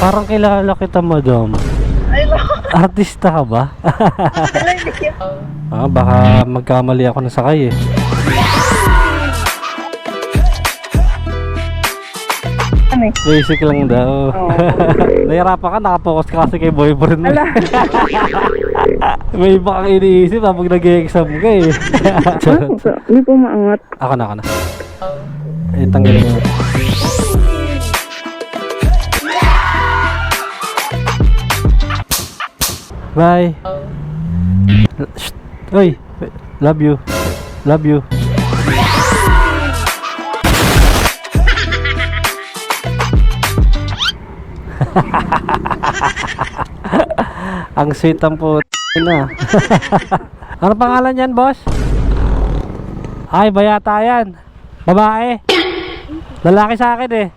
Parang kilala kita, madam. Ay, Artista ka ba? Baka magkamali ako ng sakay eh. Basic lang daw. Nahirapan ka, nakapokus ka kasi kay boyfriend mo. May iba kang iniisip habang nag-e-exam ka eh. Hindi po maangat. Ako na. Tanggalin mo. Bye. Shh. Oy, love you. Love you. Ang sweet ang na. Ano pangalan yan, boss? Ay, bayata yan. Babae. Lalaki sa akin eh.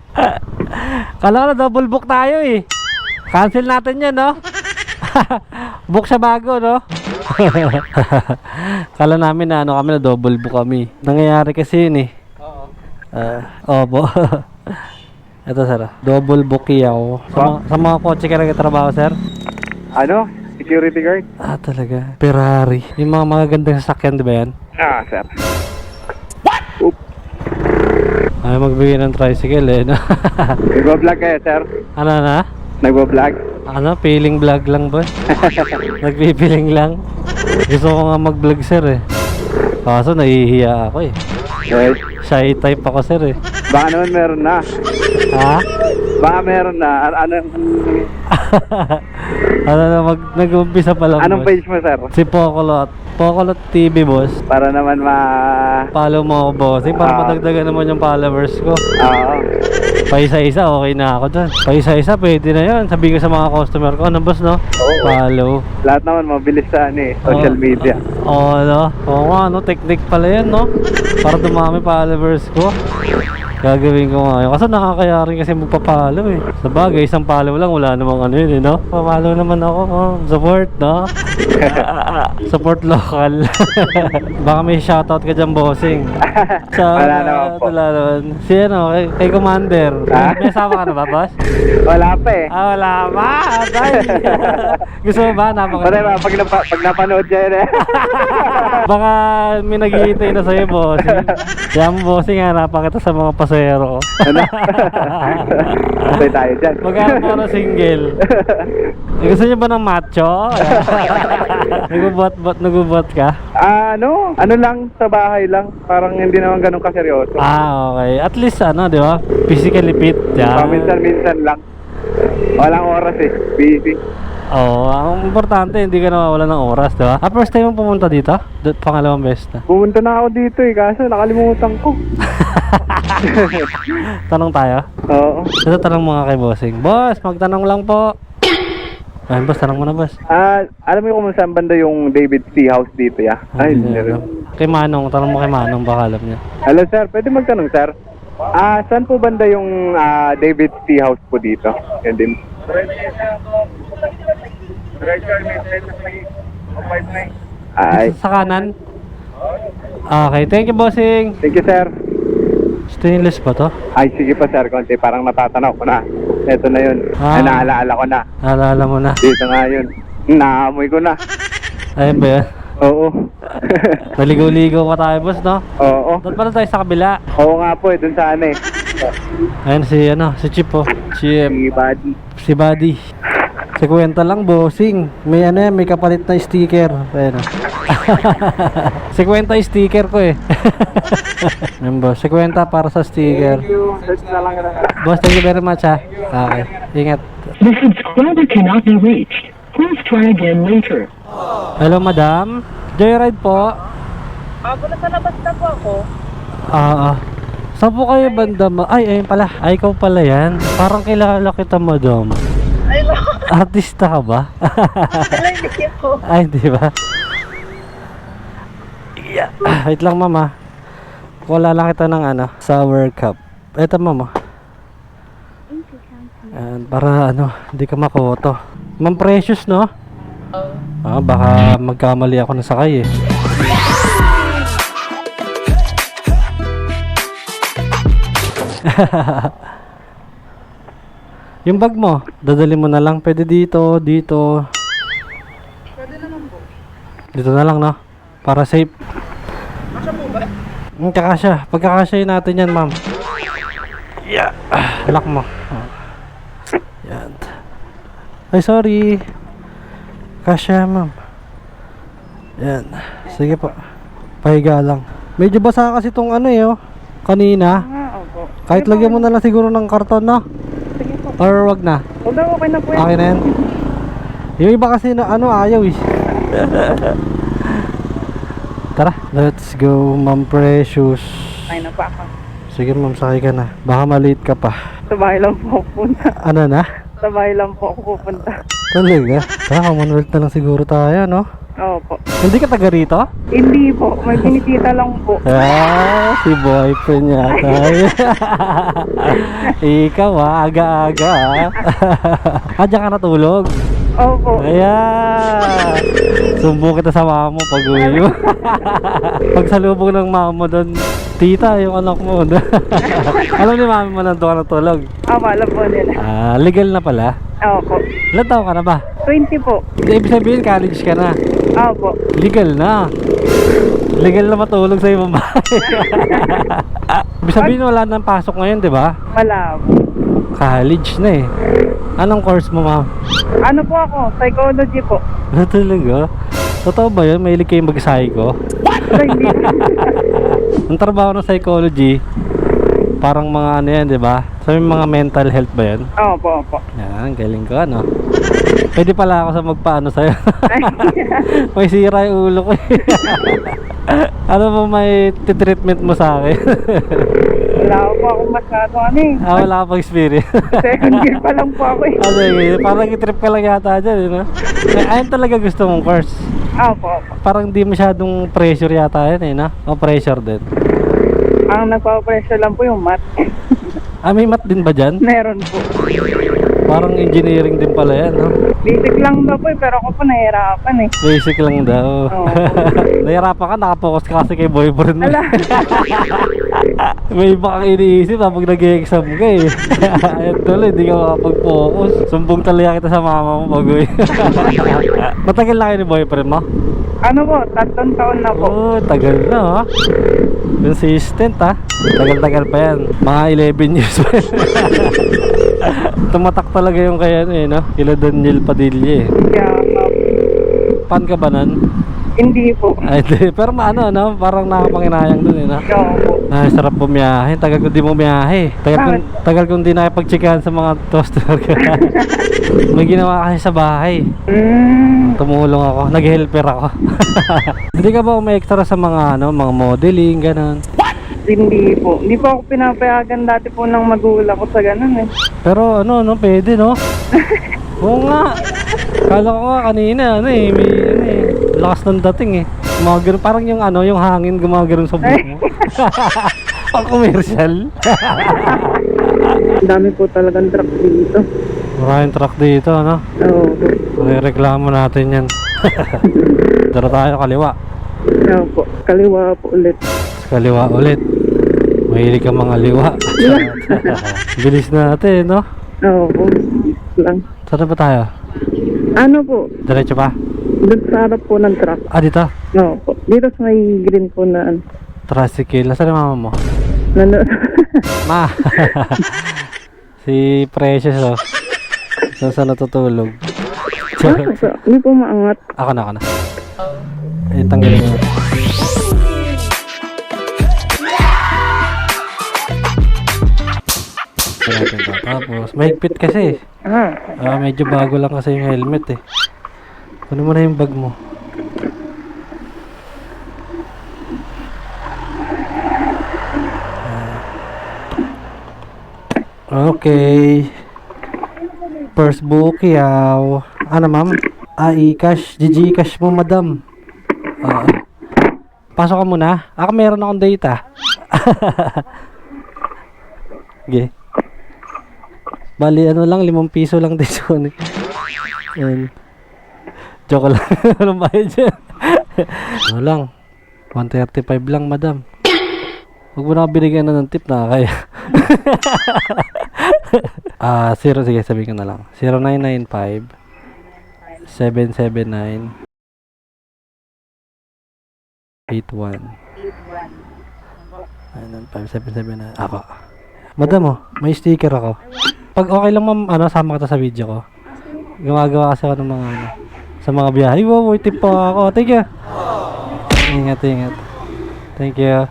Kala ko na double book tayo eh. Cancel natin yan, no? Book sa bago, no? Kala namin na ano kami, na double book kami. Nangyayari kasi yun eh. Opo. Ito sir, double book ako. Sa mga kotse ka nagtatrabaho, sir? Ano? Security guard? Talaga. Ferrari. Yung mga magagandang sasakyan, di ba yan? Sir. Ay, magbigay ng tricycle eh, no? Nagbablog kayo, sir? Ano na? Nagbablog? Ano? Feeling vlog lang ba? Nagpipiling lang? Gusto ko nga mag-vlog, sir eh. Kaso nahihiya ako eh. Yes. Shy type ako, sir eh. Baka naman meron na. Ha? Baka meron na. Ano na, nag-umpisa pa lang, Anong boss. page mo, sir? Si Pocolot. Pocolot TV, boss. Para naman Follow mo ako, boss. Para madagdagan naman yung followers ko. Oo. Paisa-isa, okay na ako dyan. Paisa-isa, pwede na yun. Sabihin ko sa mga customer ko, ano, boss, no? Follow. Lahat naman mabilis sa social media. Oo, nga, no? Technique pala yan, no? Para dumami followers ko. Gagawin ko nga yun. Kasi nakakaya rin kasi magpa-follow eh. Sa bagay, isang follow lang, wala namang ano yun eh, no? Pa-follow naman ako, support, no? Support local. Baka may shoutout ka dyan, bossing. Wala naman po. Wala naman. Si ano, kay Commander. May asawa ka na ba, boss? Wala pa eh. Wala pa! Atay! Gusto mo ba? Patay ba? Pag napanood siya yun eh. Baka may naghihintay na sa'yo, bossing. Kaya mo, bossing, hanapan kita sa mga pasero ko. Patay tayo dyan. Maghanap mo na single. Gusto niyo ba ng macho? Nagubot ka? Ano lang, sa bahay lang. Parang hindi naman ganun kaseryoso. Okay. At least ano, di ba? Physically fit. Minsan lang. Walang oras eh. Busy. Ang importante, hindi ka nawawala ng oras, di ba? First time mo pumunta dito? Pangalawang beses na. Pumunta na ako dito eh, kaso nakalimutan ko. Tanong tayo? Oo. Ito tanong mga kay bossing. Boss, magtanong lang po. Ay, boss, tanong mo na, boss. Alam mo kung saan banda yung David Tea House dito, ya? Ay, hindi rin. Kay Manong, tanong mo kay Manong, baka alam niya. Hello, sir. Pwede magtanong, sir? Saan po banda yung David Tea House po dito? Yan din. Ay, Sa kanan? Okay, thank you, bossing. thank you, sir. Stainless ba to? Ay, sige pa, sir. Konti, parang natatanaw ko na. Ito na yun. Ay, naalaala ko na. Naalala mo na. Dito nga yun. Naamoy ko na. Ayun ba yan? Oo. Naligaw-ligaw ka tayo, boss, no? Oo. Doon pala tayo sa kabila. Oo nga po, dun sa ano eh. Ayun si Chip, oh. Chip. Si Buddy. Si Buddy. Si kwenta lang, bossing. May ano yan, may kapalit na sticker. Ayun, oh. Si kwenta sticker ko eh. Ayun, boss. Si kwenta para sa sticker. Thank you. Search na lang. Boss, thank you very much, ha. Okay. Ingat. The subscriber cannot be reached. Please try again later. Hello, madam. Joyride po. Nasa labas na po ako. Saan po kayo banda Ay, ayun pala. Ay, ikaw pala yan. Parang kilala kita, madam. Ay, Artista ka ba? hindi po. Ay, di ba? Yeah. Wait lang, mama. Wala lang kita ng ano, sour cup. Eto, mama. Ayan, para ano, hindi ka makoto. Ma'am Precious, no? Baka magkamali ako ng sakay eh. Yung bag mo, dadali mo na lang. Pwede dito, dito. Pwede naman po. Dito na lang, no? Para safe. Kasya po ba? Kakasya. Pagkakasyahin natin yan, ma'am. Yeah. Lock mo. Oh. Yan. Ay, sorry. Kasya, ma'am. Yan. Sige po. Pahiga lang. Medyo basa kasi itong ano eh, oh. Kanina. Opo. Kahit lagyan mo na lang siguro ng karton, no? Sige po. Or wag na. Huwag na, okay na po yan. Okay na yan. Yung iba kasi na ano, ayaw eh. Tara, let's go, Ma'am Precious. Ay na pa ako. Sige, ma'am, sakay ka na. Baka maliit ka pa. Sa bahay lang po ako pupunta. Ano na? Sa bahay lang po ako pupunta. Talaga? Tara, Commonwealth na lang siguro tayo, no? Opo. Hindi ka taga rito? Hindi po. May binisita lang po. Ah, si boyfriend yata. Ikaw aga-aga. Diyan ka natulog? Opo. Ayan. Sumbong kita sa mama mo pag uwi mo. Pag salubong ng mama mo doon, tita, yung anak mo. Alam ni mama mo nandun ka natulog? Alam po nila. Ah, legal na pala. Opo. Ilan taon ka na ba? 20 po. Ibig sabihin, college ka na. Opo. Legal na. Legal na matulog sa ibang bahay. Ibig sabihin, wala nang pasok ngayon, di ba? Wala po. College na eh. Anong course mo, ma'am? Ano po ako? Psychology po. Ano talaga? Totoo ba yun? Mahilig kayong mag-psycho? Pero hindi. Ang trabaho ng psychology, parang mga ano yan, di ba? Sabi mga mental health ba yan? Opo, opo. Yan, galing ko, ano? Pwede pala ako sa magpaano sa'yo. May sira yung ulo ko eh. Ano ba may treatment mo sa akin? Wala po ako masyado ano eh. Wala ka pang experience. Second year pa lang po ako eh. Sige, parang i-trip ka lang yata dyan, eh, no? Ayun talaga gusto mong course. Opo, opo. Parang di masyadong pressure yata yan, eh, no? O pressure din. Ang nagpa-pressure lang po yung math. May math din ba dyan? Meron po. Parang engineering din pala yan, no? Basic lang daw po eh, pero ako po nahihirapan eh. Basic lang daw. Oo. Nahirapan ka, nakapokus ka kasi kay boyfriend mo. Ala. May iba kang iniisip habang nag-exam ka eh. Ayun tuloy, hindi ka makapag-focus. Sumbong talaga kita sa mama mo pag uwi. Matagal na kayo ni boyfriend mo? Ano po, 3 taon na po. Oh, tagal na ha. Consistent ha. Tagal-tagal pa yan. Mga 11 years pa yan. Tumatak talaga yung kaya eh, no? Kila Daniel Padilla eh. Kaya, Fan ka ba nun? hindi po. Ay, di. Pero ano, no? Parang nakapanginayang dun eh, no? Oo po. Ay, sarap bumiyahe. Tagal ko di mo biyahe. Tagal kong di nakipagchikahan sa mga toaster. May ginawa kasi sa bahay. Tumulong ako. Nag-helper ako. Hindi ka ba umextra sa mga ano, mga modeling, ganun? Hindi po. Hindi po ako pinapayagan dati po ng magulang ko sa ganun eh. Pero ano, no, pwede, no? Oo nga. Kala ko nga kanina, ano eh, may ano eh, lakas ng dating eh. Gumagano, parang yung ano, yung hangin gumagano sa buhok mo. Pang commercial. Ang dami po talagang truck dito. Maraming truck dito, no? Oo po. Reklamo natin yan. Dara tayo kaliwa. Oo po. Kaliwa po ulit. Kaliwa ulit. Mahilig ka mga liwa. Bilis natin, no? Oo po. Lang. Saan ba tayo? Ano po? Diretso pa? Doon sa harap po ng truck. Dito? Oo po. Dito sa may green po na ano. Tricycle. Nasaan ang mama mo? Ma! Si Precious, oh. Saan natutulog? Hindi po maangat. Ako na. Tanggalin mo. Natin to. Tapos, mahigpit kasi. Medyo bago lang kasi yung helmet eh. Kunin mo na yung bag mo. Okay. First book yaw. Ano ma'am? I-cash. GG-cash mo madam. Pasok ka muna. Ako meron akong data. Okay. Bali ano lang, 5 piso lang din yun. Yan. Joke lang. Anong bayad dyan? Ano lang. 135 lang madam. Huwag mo na binigyan na ng tip na kaya. Sige, sabihin ko na lang. 0995 779 81 5779. Ako. Madam, may sticker ako. Pag okay lang ma'am, sama ka sa video ko. Gumagawa kasi ako ng mga sa mga biyahe. Wow, tip po ako. Thank you. Ingat. Thank you.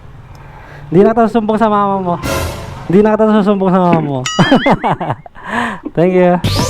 Hindi na kita susumbong sa mama mo. Thank you.